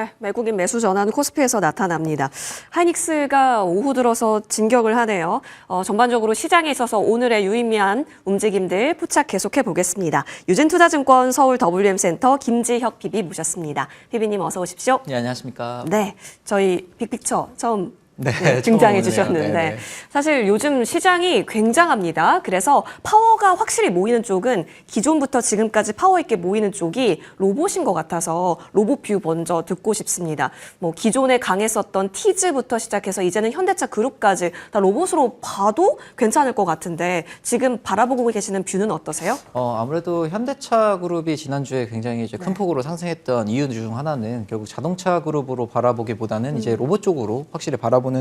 네, 외국인 매수 전환 코스피에서 나타납니다. 하이닉스가 오후 들어서 진격을 하네요. 전반적으로 시장에 있어서 오늘의 유의미한 움직임들 포착 계속해 보겠습니다. 유진투자증권 서울 WM센터 김지혁 PB 모셨습니다. PB님 어서 오십시오. 네, 안녕하십니까. 네, 저희 빅픽처 처음 네, 등장해 주셨는데 네. 사실 요즘 시장이 굉장합니다. 그래서 파워가 확실히 모이는 쪽은 기존부터 지금까지 파워 있게 모이는 쪽이 로봇인 것 같아서 로봇 뷰 먼저 듣고 싶습니다. 뭐 기존에 강했었던 티즈부터 시작해서 이제는 현대차 그룹까지 다 로봇으로 봐도 괜찮을 것 같은데 지금 바라보고 계시는 뷰는 어떠세요? 아무래도 현대차 그룹이 지난주에 굉장히 이제 큰 폭으로 상승했던 이유 중 하나는 결국 자동차 그룹으로 바라보기보다는 이제 로봇 쪽으로 확실히 바라보는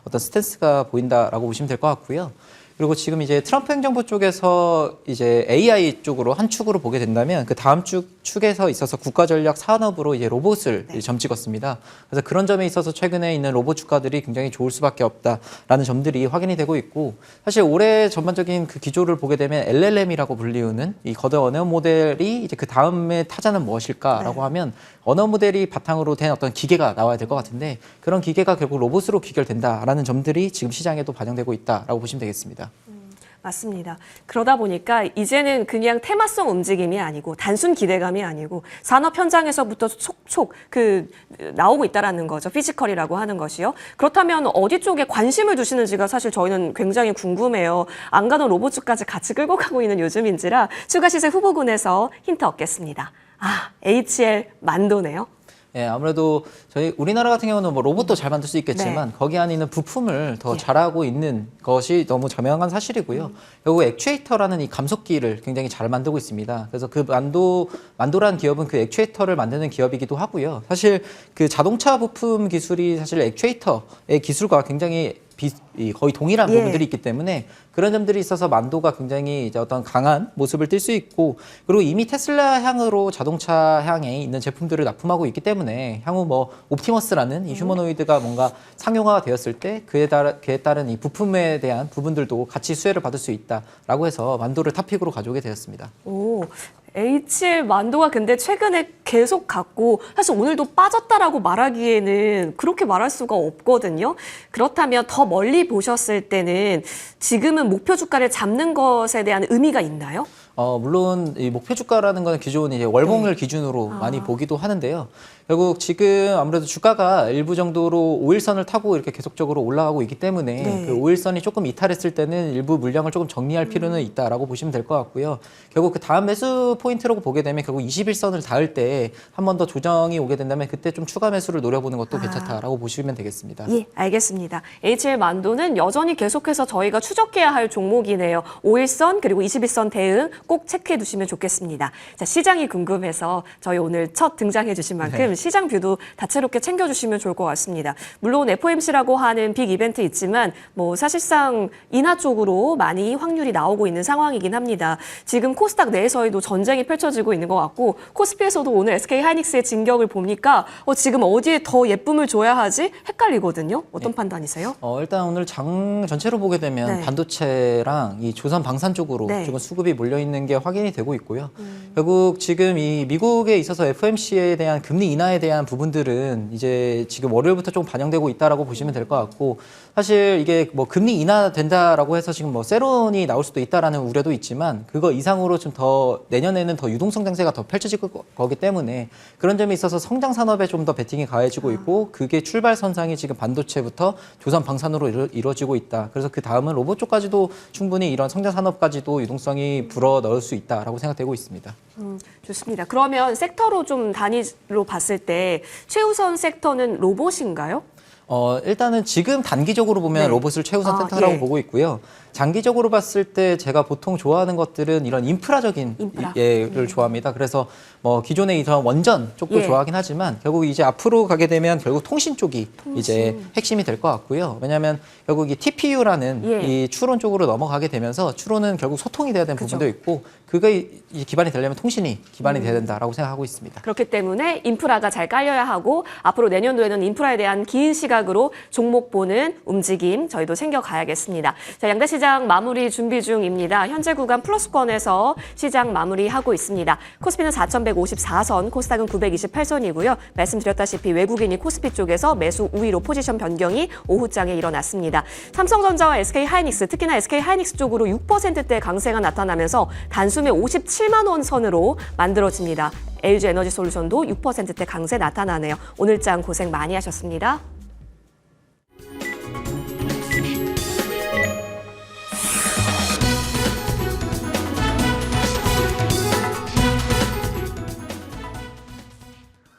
어떤 스탠스가 보인다라고 보시면 될 것 같고요. 그리고 지금 이제 트럼프 행정부 쪽에서 이제 AI 쪽으로 한 축으로 보게 된다면 그 다음 축에서 있어서 국가전략 산업으로 이제 로봇을 점찍었습니다. 그래서 그런 점에 있어서 최근에 있는 로봇 주가들이 굉장히 좋을 수밖에 없다라는 점들이 확인이 되고 있고 사실 올해 전반적인 그 기조를 보게 되면 LLM이라고 불리우는 이 거대 언어 모델이 이제 그 다음에 타자는 무엇일까라고 하면 언어 모델이 바탕으로 된 어떤 기계가 나와야 될 것 같은데 그런 기계가 결국 로봇으로 귀결된다라는 점들이 지금 시장에도 반영되고 있다라고 보시면 되겠습니다. 맞습니다. 그러다 보니까 이제는 그냥 테마성 움직임이 아니고 단순 기대감이 아니고 산업 현장에서부터 촉촉 나오고 있다라는 거죠. 피지컬이라고 하는 것이요. 그렇다면 어디 쪽에 관심을 두시는지가 사실 저희는 굉장히 궁금해요. 안 가던 로봇주까지 같이 끌고 가고 있는 요즘인지라 추가 시세 후보군에서 힌트 얻겠습니다. HL 만도네요. 예, 아무래도 우리나라 같은 경우는 뭐 로봇도 잘 만들 수 있겠지만 거기 안에 있는 부품을 더 잘하고 있는 것이 너무 자명한 사실이고요. 결국 액추에이터라는 이 감속기를 굉장히 잘 만들고 있습니다. 그래서 그 만도라는 기업은 그 액추에이터를 만드는 기업이기도 하고요. 사실 그 자동차 부품 기술이 사실 액추에이터의 기술과 굉장히 거의 동일한 부분들이 있기 때문에 그런 점들이 있어서 만도가 굉장히 이제 어떤 강한 모습을 띌 수 있고 그리고 이미 테슬라 향으로 자동차 향에 있는 제품들을 납품하고 있기 때문에 향후 뭐 옵티머스라는 이 휴머노이드가 뭔가 상용화가 되었을 때 그에 따른 이 부품에 대한 부분들도 같이 수혜를 받을 수 있다라고 해서 만도를 탑픽으로 가져오게 되었습니다. 오. HL 만도가 근데 최근에 계속 갔고 사실 오늘도 빠졌다라고 말하기에는 그렇게 말할 수가 없거든요. 그렇다면 더 멀리 보셨을 때는 지금은 목표 주가를 잡는 것에 대한 의미가 있나요? 물론 이 목표 주가라는 거는 기존 이제 월봉을 기준으로 많이 보기도 하는데요. 결국 지금 아무래도 주가가 일부 정도로 5일선을 타고 이렇게 계속적으로 올라가고 있기 때문에 그 5일선이 조금 이탈했을 때는 일부 물량을 조금 정리할 필요는 있다라고 보시면 될 것 같고요. 결국 그 다음 매수 포인트라고 보게 되면 결국 21선을 닿을 때 한 번 더 조정이 오게 된다면 그때 좀 추가 매수를 노려보는 것도 괜찮다라고 보시면 되겠습니다. 예, 알겠습니다. HL 만도는 여전히 계속해서 저희가 추적해야 할 종목이네요. 5일선 그리고 21선 대응 꼭 체크해 두시면 좋겠습니다. 자, 시장이 궁금해서 저희 오늘 첫 등장해 주신 만큼 시장 뷰도 다채롭게 챙겨주시면 좋을 것 같습니다. 물론 FOMC라고 하는 빅 이벤트 있지만 뭐 사실상 인하 쪽으로 많이 확률이 나오고 있는 상황이긴 합니다. 지금 코스닥 내에서도 전쟁이 펼쳐지고 있는 것 같고 코스피에서도 오늘 SK 하이닉스의 진격을 보니까 지금 어디에 더 예쁨을 줘야 하지? 헷갈리거든요. 어떤 판단이세요? 일단 오늘 장 전체로 보게 되면 반도체랑 이 조선 방산 쪽으로 조금 수급이 몰려 있는 게 확인이 되고 있고요. 결국 지금 이 미국에 있어서 FOMC에 대한 금리 인하에 대한 부분들은 이제 지금 월요일부터 좀 반영되고 있다라고 보시면 될 것 같고 사실 이게 뭐 금리 인하 된다라고 해서 지금 뭐 세론이 나올 수도 있다라는 우려도 있지만 그거 이상으로 좀 더 내년에는 더 유동성 장세가 더 펼쳐질 거기 때문에 그런 점에 있어서 성장 산업에 좀 더 베팅이 가해지고 있고 그게 출발 선상이 지금 반도체부터 조선 방산으로 이루어지고 있다. 그래서 그 다음은 로봇 쪽까지도 충분히 이런 성장 산업까지도 유동성이 불어 넣을 수 있다라고 생각되고 있습니다. 좋습니다. 그러면 섹터로 좀 단위로 봤을 때 최우선 섹터는 로봇인가요? 일단은 지금 단기적으로 보면 로봇을 최우선 섹터라고 보고 있고요. 장기적으로 봤을 때 제가 보통 좋아하는 것들은 이런 인프라적인 예를 좋아합니다. 그래서 뭐 기존의 이런 원전 쪽도 좋아하긴 하지만 결국 이제 앞으로 가게 되면 결국 통신 쪽이 이제 핵심이 될 것 같고요. 왜냐하면 결국 이 TPU라는 이 추론 쪽으로 넘어가게 되면서 추론은 결국 소통이 돼야 되는 부분도 있고 그게 기반이 되려면 통신이 기반이 돼야 된다라고 생각하고 있습니다. 그렇기 때문에 인프라가 잘 깔려야 하고 앞으로 내년도에는 인프라에 대한 긴 시간 시각으로 종목 보는 움직임 저희도 챙겨가야겠습니다. 자, 양대 시장 마무리 준비 중입니다. 현재 구간 플러스권에서 시장 마무리하고 있습니다. 코스피는 4,154선, 코스닥은 928선이고요. 말씀드렸다시피 외국인이 코스피 쪽에서 매수 우위로 포지션 변경이 오후장에 일어났습니다. 삼성전자와 SK하이닉스, 특히나 SK하이닉스 쪽으로 6%대 강세가 나타나면서 단숨에 57만 원 선으로 만들어집니다. LG에너지솔루션도 6%대 강세 나타나네요. 오늘장 고생 많이 하셨습니다.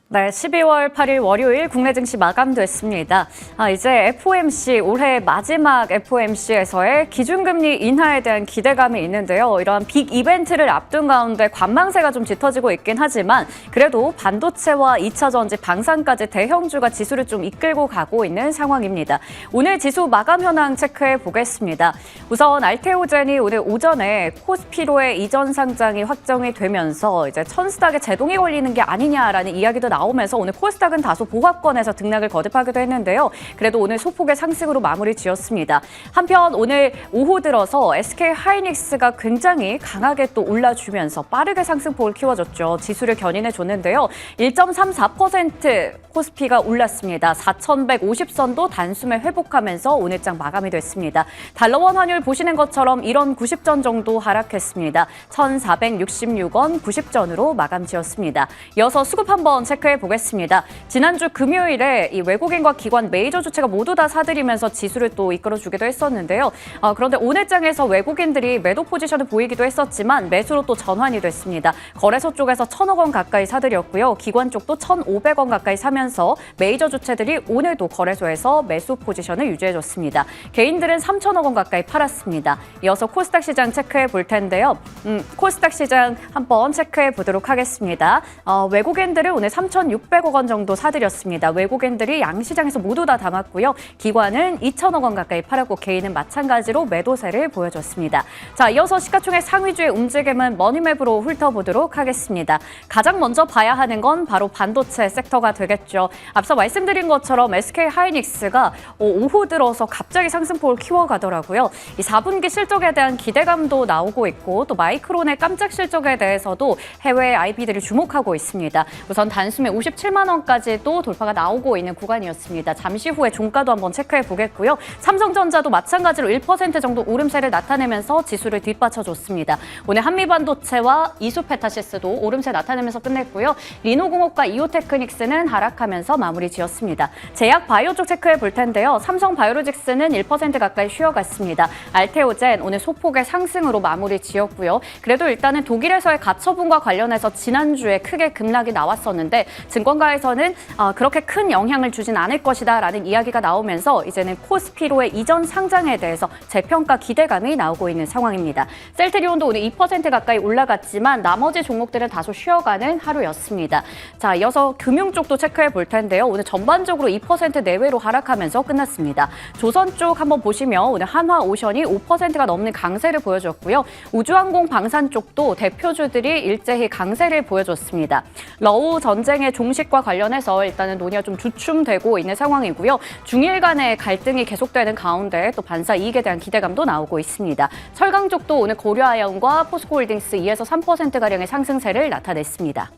네, 12월 8일 월요일 국내 증시 마감됐습니다. 이제 FOMC, 올해 마지막 FOMC에서의 기준금리 인하에 대한 기대감이 있는데요. 이러한 빅 이벤트를 앞둔 가운데 관망세가 좀 짙어지고 있긴 하지만 그래도 반도체와 2차 전지, 방산까지 대형주가 지수를 좀 이끌고 가고 있는 상황입니다. 오늘 지수 마감 현황 체크해 보겠습니다. 우선 알테오젠이 오늘 오전에 코스피로의 이전 상장이 확정이 되면서 이제 천스닥에 제동이 걸리는 게 아니냐라는 이야기도 나오면서 오늘 코스닥은 다소 보합권에서 등락을 거듭하기도 했는데요. 그래도 오늘 소폭의 상승으로 마무리 지었습니다. 한편 오늘 오후 들어서 SK하이닉스가 굉장히 강하게 또 올라주면서 빠르게 상승폭을 키워줬죠. 지수를 견인해줬는데요. 1.34% 코스피가 올랐습니다. 4,150선도 단숨에 회복하면서 오늘장 마감이 됐습니다. 달러원 환율 보시는 것처럼 1원 90전 정도 하락했습니다. 1,466원 90전으로 마감 지었습니다. 이어서 수급 한번 체크해 보겠습니다. 지난주 금요일에 이 외국인과 기관 메이저 주체가 모두 다 사들이면서 지수를 또 이끌어주기도 했었는데요. 그런데 오늘장에서 외국인들이 매도 포지션을 보이기도 했었지만 매수로 또 전환이 됐습니다. 거래소 쪽에서 1,000억 원 가까이 사들였고요. 기관 쪽도 1,500원 가까이 사면서 메이저 주체들이 오늘도 거래소에서 매수 포지션을 유지해줬습니다. 개인들은 3,000억 원 가까이 팔았습니다. 이어서 코스닥 시장 체크해 볼 텐데요. 코스닥 시장 한번 체크해 보도록 하겠습니다. 외국인들은 오늘 3,600억 원 정도 사들였습니다. 외국인들이 양시장에서 모두 다 담았고요. 기관은 2,000억 원 가까이 팔았고 개인은 마찬가지로 매도세를 보여줬습니다. 자, 이어서 시가총액 상위주의 움직임은 머니맵으로 훑어보도록 하겠습니다. 가장 먼저 봐야 하는 건 바로 반도체 섹터가 되겠죠. 앞서 말씀드린 것처럼 SK하이닉스가 오후 들어서 갑자기 상승폭을 키워가더라고요. 이 4분기 실적에 대한 기대감도 나오고 있고 또 마이크론의 깜짝 실적에 대해서도 해외 IB들이 주목하고 있습니다. 우선 단숨에 57만 원까지도 돌파가 나오고 있는 구간이었습니다. 잠시 후에 종가도 한번 체크해 보겠고요. 삼성전자도 마찬가지로 1% 정도 오름세를 나타내면서 지수를 뒷받쳐줬습니다. 오늘 한미반도체와 이수페타시스도 오름세 나타내면서 끝냈고요. 리노공업과 이오테크닉스는 하락하면서 마무리 지었습니다. 제약 바이오 쪽 체크해 볼 텐데요. 삼성바이오로직스는 1% 가까이 쉬어갔습니다. 알테오젠 오늘 소폭의 상승으로 마무리 지었고요. 그래도 일단은 독일에서의 가처분과 관련해서 지난주에 크게 급락이 나왔었는데 증권가에서는 그렇게 큰 영향을 주진 않을 것이다 라는 이야기가 나오면서 이제는 코스피로의 이전 상장에 대해서 재평가 기대감이 나오고 있는 상황입니다. 셀트리온도 오늘 2% 가까이 올라갔지만 나머지 종목들은 다소 쉬어가는 하루였습니다. 자, 이어서 금융 쪽도 체크해 볼 텐데요. 오늘 전반적으로 2% 내외로 하락하면서 끝났습니다. 조선 쪽 한번 보시면 오늘 한화오션이 5%가 넘는 강세를 보여줬고요. 우주항공 방산 쪽도 대표주들이 일제히 강세를 보여줬습니다. 러우 전쟁의 종식과 관련해서 일단은 논의가 좀 주춤되고 있는 상황이고요. 중일 간의 갈등이 계속되는 가운데 또 반사 이익에 대한 기대감도 나오고 있습니다. 철강 쪽도 오늘 고려아연과 포스코홀딩스 2에서 3%가량의 상승세를 나타냈습니다.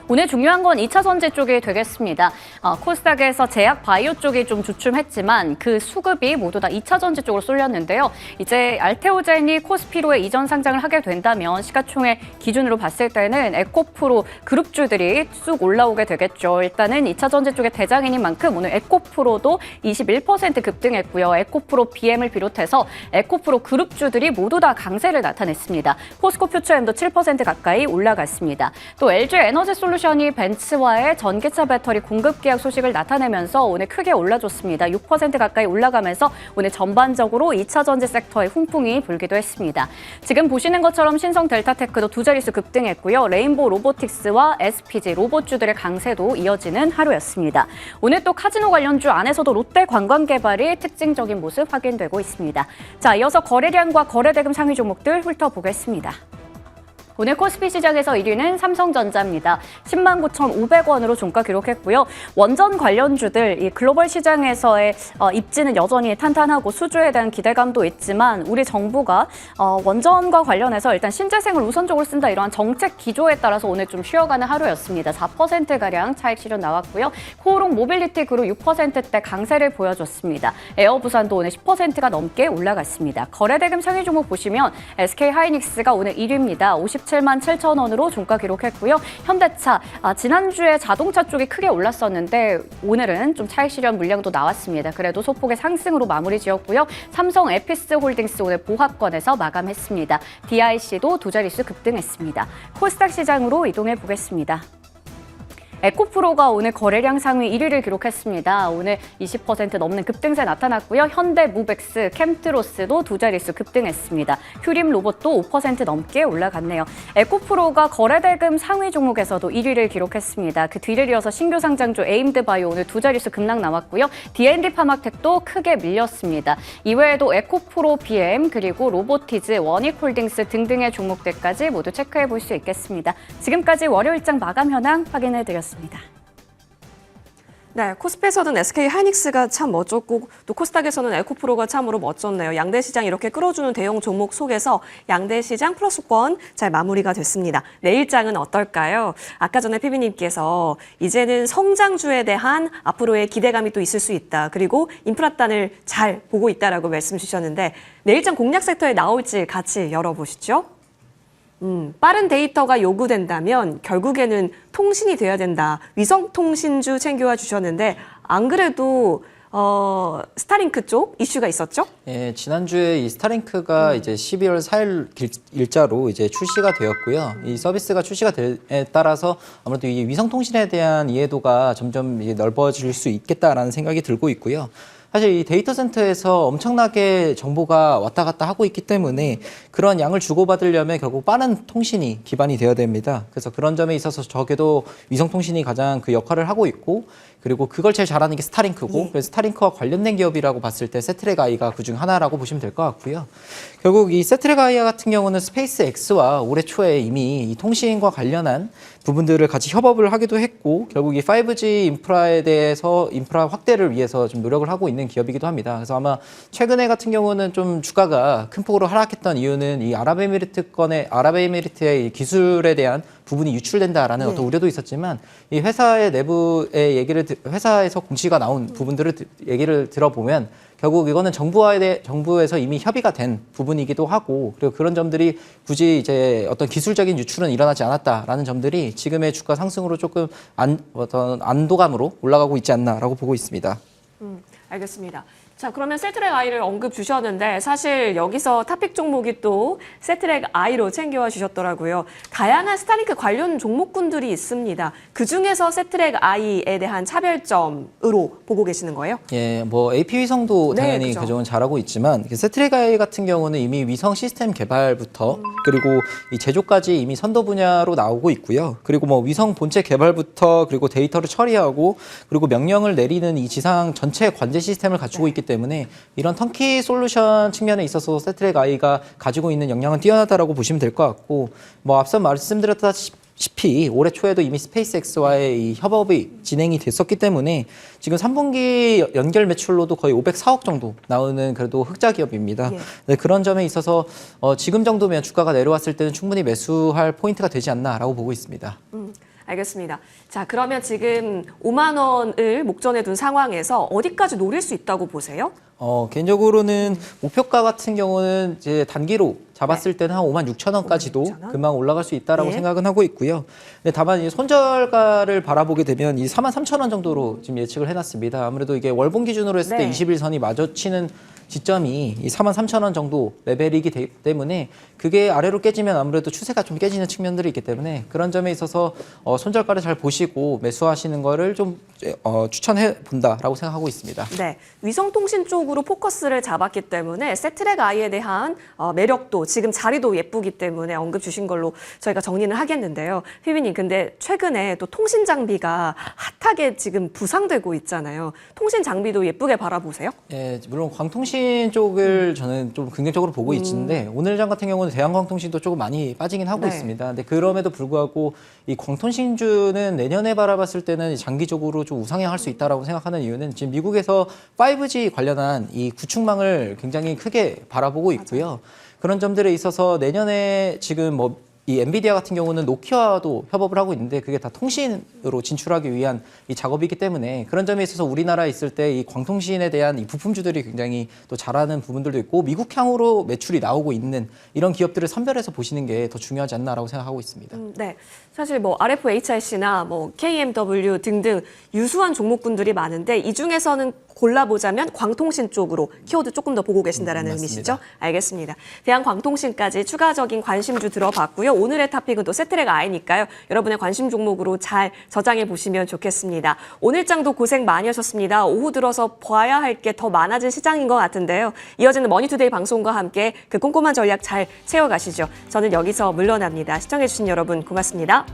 오늘 중요한 건 2차 전지 쪽이 되겠습니다. 코스닥에서 제약 바이오 쪽이 좀 주춤했지만 그 수급이 모두 다 2차 전지 쪽으로 쏠렸는데요. 이제 알테오젠이 코스피로에 이전 상장을 하게 된다면 시가총액 기준으로 봤을 때는 에코프로 그룹주들이 쑥 올라오게 되겠죠. 일단은 2차 전지 쪽의 대장인인 만큼 오늘 에코프로도 21% 급등했고요. 에코프로 BM을 비롯해서 에코프로 그룹주들이 모두 다 강세를 나타냈습니다. 포스코 퓨처엠도 7% 가까이 올라갔습니다. 또 LG에너지솔루션이 벤츠와의 전기차 배터리 공급 계약 소식을 나타내면서 오늘 크게 올라줬습니다. 6% 가까이 올라가면서 오늘 전반적으로 2차 전지 섹터의 훈풍이 불기도 했습니다. 지금 보시는 것처럼 신성 델타테크도 두 자릿수 급등했고요. 레인보우 로보틱스와 SPG 로봇주들의 강세도 이어지는 하루였습니다. 오늘 또 카지노 관련주 안에서도 롯데 관광개발이 특징적인 모습 확인되고 있습니다. 자, 이어서 거래량과 거래대금 상위 종목들 훑어보겠습니다. 오늘 코스피 시장에서 1위는 삼성전자입니다. 10만 9,500원으로 종가 기록했고요. 원전 관련주들 이 글로벌 시장에서의 입지는 여전히 탄탄하고 수주에 대한 기대감도 있지만 우리 정부가 원전과 관련해서 일단 신재생을 우선적으로 쓴다 이러한 정책 기조에 따라서 오늘 좀 쉬어가는 하루였습니다. 4%가량 차익 실현 나왔고요. 코오롱 모빌리티 그룹 6%대 강세를 보여줬습니다. 에어부산도 오늘 10%가 넘게 올라갔습니다. 거래대금 상위 종목 보시면 SK하이닉스가 오늘 1위입니다. 57만 7천 원으로 종가 기록했고요. 현대차, 지난주에 자동차 쪽이 크게 올랐었는데 오늘은 좀 차익 실현 물량도 나왔습니다. 그래도 소폭의 상승으로 마무리 지었고요. 삼성 에피스홀딩스 오늘 보합권에서 마감했습니다. DIC도 두 자릿수 급등했습니다. 코스닥 시장으로 이동해 보겠습니다. 에코프로가 오늘 거래량 상위 1위를 기록했습니다. 오늘 20% 넘는 급등세 나타났고요. 현대무벡스, 캠트로스도 두 자릿수 급등했습니다. 휴림 로봇도 5% 넘게 올라갔네요. 에코프로가 거래대금 상위 종목에서도 1위를 기록했습니다. 그 뒤를 이어서 신규 상장주 에임드바이오 오늘 두 자릿수 급락 나왔고요. D&D 파마텍도 크게 밀렸습니다. 이외에도 에코프로 BM 그리고 로보티즈, 원익홀딩스 등등의 종목들까지 모두 체크해 볼 수 있겠습니다. 지금까지 월요일장 마감 현황 확인해 드렸습니다. 네, 코스피에서는 SK하이닉스가 참 멋졌고 또 코스닥에서는 에코프로가 참으로 멋졌네요. 양대 시장 이렇게 끌어주는 대형 종목 속에서 양대 시장 플러스권 잘 마무리가 됐습니다. 내일장은 어떨까요? 아까 전에 PB님께서 이제는 성장주에 대한 앞으로의 기대감이 또 있을 수 있다. 그리고 인프라단을 잘 보고 있다라고 말씀 주셨는데 내일장 공략 섹터에 나올지 같이 열어보시죠. 빠른 데이터가 요구된다면 결국에는 통신이 돼야 된다. 위성통신주 챙겨와 주셨는데 안 그래도 스타링크 쪽 이슈가 있었죠? 예, 지난주에 이 스타링크가 이제 12월 4일 일자로 이제 출시가 되었고요. 이 서비스가 출시가 됨에 따라서 아무래도 이 위성통신에 대한 이해도가 점점 이제 넓어질 수 있겠다라는 생각이 들고 있고요. 사실 이 데이터 센터에서 엄청나게 정보가 왔다 갔다 하고 있기 때문에 그런 양을 주고받으려면 결국 빠른 통신이 기반이 되어야 됩니다. 그래서 그런 점에 있어서 적어도 위성통신이 가장 그 역할을 하고 있고 그리고 그걸 제일 잘하는 게 스타링크고 그래서 스타링크와 관련된 기업이라고 봤을 때 세트랙아이가 그중 하나라고 보시면 될 것 같고요. 결국 이 세트랙아이 같은 경우는 스페이스X와 올해 초에 이미 이 통신과 관련한 부분들을 같이 협업을 하기도 했고 결국 이 5G 인프라에 대해서 인프라 확대를 위해서 좀 노력을 하고 있는 기업이기도 합니다. 그래서 아마 최근에 같은 경우는 좀 주가가 큰 폭으로 하락했던 이유는 이 아랍에미리트의 기술에 대한 부분이 유출된다라는 어떤 우려도 있었지만 이 회사의 내부의 회사에서 공시가 나온 부분들을 얘기를 들어보면 결국 이거는 정부에서 이미 협의가 된 부분이기도 하고 그리고 그런 점들이 굳이 이제 어떤 기술적인 유출은 일어나지 않았다라는 점들이 지금의 주가 상승으로 조금 어떤 안도감으로 올라가고 있지 않나라고 보고 있습니다. 알겠습니다. 자, 그러면 세트랙 아이를 언급 주셨는데 사실 여기서 탑픽 종목이 또 세트랙 아이로 챙겨와 주셨더라고요. 다양한 스타링크 관련 종목군들이 있습니다. 그중에서 세트랙 아이에 대한 차별점으로 보고 계시는 거예요? 예, 뭐 AP 위성도 네, 당연히 그죠. 그 점은 잘하고 있지만 세트랙 아이 같은 경우는 이미 위성 시스템 개발부터 그리고 이 제조까지 이미 선도 분야로 나오고 있고요. 그리고 뭐 위성 본체 개발부터 그리고 데이터를 처리하고 그리고 명령을 내리는 이 지상 전체 관제 시스템을 갖추고 있기 때문에 이런 턴키 솔루션 측면에 있어서 세트랙 아이가 가지고 있는 역량은 뛰어나다라고 보시면 될 것 같고 뭐 앞서 말씀드렸다시피 올해 초에도 이미 스페이스X와의 이 협업이 진행이 됐었기 때문에 지금 3분기 연결 매출로도 거의 504억 정도 나오는 그래도 흑자 기업입니다. 예. 네, 그런 점에 있어서 지금 정도면 주가가 내려왔을 때는 충분히 매수할 포인트가 되지 않나라고 보고 있습니다. 알겠습니다. 자, 그러면 지금 5만 원을 목전에 둔 상황에서 어디까지 노릴 수 있다고 보세요? 개인적으로는 목표가 같은 경우는 이제 단기로 잡았을 때는 한 5만 6천 원까지도 56,000원? 금방 올라갈 수 있다라고 예. 생각은 하고 있고요. 근데 다만 이 손절가를 바라보게 되면 이 4만 3천 원 정도로 지금 예측을 해놨습니다. 아무래도 이게 월봉 기준으로 했을 때 네. 21선이 마주치는 지점이 이 4만 3천 원 정도 레벨이기 때문에 그게 아래로 깨지면 아무래도 추세가 좀 깨지는 측면들이 있기 때문에 그런 점에 있어서 손절가를 잘 보시고 매수하시는 거를 좀 추천해 본다라고 생각하고 있습니다. 네, 위성통신 쪽으로 포커스를 잡았기 때문에 세트랙 아이에 대한 매력도 지금 자리도 예쁘기 때문에 언급 주신 걸로 저희가 정리는 하겠는데요. 피비님, 근데 최근에 또 통신 장비가 핫하게 지금 부상되고 있잖아요. 통신 장비도 예쁘게 바라보세요? 예, 물론 광통신 광통신 쪽을 저는 좀 긍정적으로 보고 있는데 오늘 장 같은 경우는 대한광통신도 조금 많이 빠지긴 하고 네. 있습니다. 근데 그럼에도 불구하고 이 광통신주는 내년에 바라봤을 때는 장기적으로 좀 우상향할 수 있다라고 생각하는 이유는 지금 미국에서 5G 관련한 이 구축망을 굉장히 크게 바라보고 있고요. 그런 점들에 있어서 내년에 지금 뭐 이 엔비디아 같은 경우는 노키아도 협업을 하고 있는데 그게 다 통신으로 진출하기 위한 이 작업이기 때문에 그런 점에 있어서 우리나라에 있을 때 이 광통신에 대한 이 부품주들이 굉장히 또 잘하는 부분들도 있고 미국향으로 매출이 나오고 있는 이런 기업들을 선별해서 보시는 게 더 중요하지 않나라고 생각하고 있습니다. 네. 사실 뭐 RFHIC나 뭐 KMW 등등 유수한 종목군들이 많은데 이 중에서는 골라보자면 광통신 쪽으로 키워드 조금 더 보고 계신다라는 맞습니다. 의미시죠? 알겠습니다. 대한광통신까지 추가적인 관심주 들어봤고요. 오늘의 토픽은 또 세트랙 I니까요. 여러분의 관심 종목으로 잘 저장해 보시면 좋겠습니다. 오늘 장도 고생 많이 하셨습니다. 오후 들어서 봐야 할 게 더 많아진 시장인 것 같은데요. 이어지는 머니투데이 방송과 함께 그 꼼꼼한 전략 잘 채워가시죠. 저는 여기서 물러납니다. 시청해주신 여러분 고맙습니다.